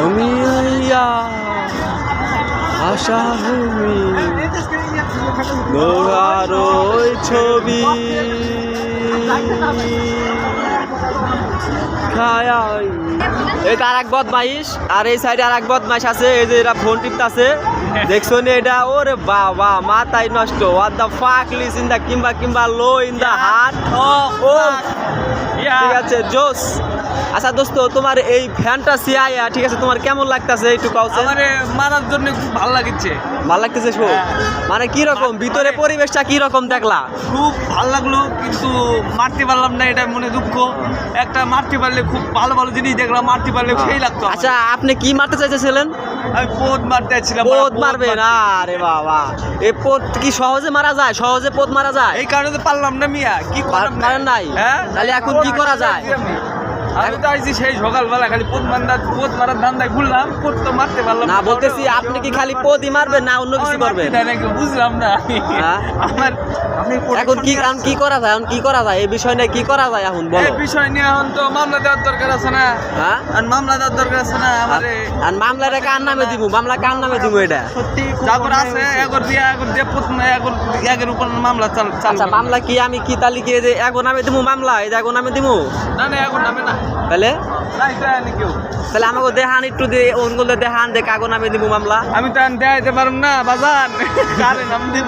আমি আইয়া আশা ভূমি নোরার ওই ছবি খায়াই। এটা আর এক বদমাইশ, আর এই সাইডে আর এক বদমাইশ আছে, এই যে এরা ফোন টিপতে আছে, দেখছো নি এটা? ওরে বাবা, মাথায় নষ্ট। What the fuck lease in the কিম্বা লো ইন দা হার্ট। ও ঠিক আছে, জোস। আচ্ছা দোস্ত, তোমার এই ফ্যানটাসি আয়া ঠিক আছে, তোমার কেমন লাগতেছে একটু কাউ? আমারে মারার জন্য খুব ভালো লাগছে। ভালো লাগতেছে শো? মানে কি রকম ভিতরে পরিবেশটা কি রকম দেখলা? খুব ভালো লাগলো, কিন্তু মারতে পারলাম না, এটা মনে দুঃখ। একটা মারতে পারলে খুব ভালো ভালো জিনিস দেখলাম, মারতে পারলে সেই লাগতো। আচ্ছা, আপনি কি মারতে চাইতেছিলেন? আমি পোদ মারতে চাইছিলাম। পোদ মারবেন? আরে বাবা, এই পোদ কি সহজে মারা যায়? সহজে পোদ মারা যায়? এই কারণে তো পারলাম না মিয়া। কি পারেন নাই? তাহলে এখন কি করা যায়? আমি তো আইছি সেই সকালবেলা খালি পোদ মারার ধান্দায় ঘুরলাম, পোদ তো মারতে পারলাম না। বলতেছি আপনি কি খালি পোদই মারবেন না অন্য কিছু করবেন? বুঝলাম না আমার। এখন কি করা যায়? এখন কি করা যায় এই বিষয় নিয়ে? কি করা যায় এখন বলো? এই বিষয় নিয়ে এখন তো মামলা দেওয়ার দরকার আছে না? হ্যাঁ, আর মামলা দেওয়ার দরকার আছে না আমারে? আর মামলাটা কার নামে দিব? মামলা কার নামে দিব? এটা সত্যি তারপর আছে এগর দিয়া এগর যে প্রথমে এগের উপর মামলা আচ্ছা, মামলা কি আমি কি তালিকে যে এগো নামে দিব? মামলা এই এগো নামে দিব না? না এগর নামে না। তাহলে কেউ তাহলে আমাকে দেখান একটু, দিয়ে ওনগুলো দেখান, দে কাগো নামে দিব মামলা। আমি তো দেখাইতে পারব না বাজান, কারে নাম দিব?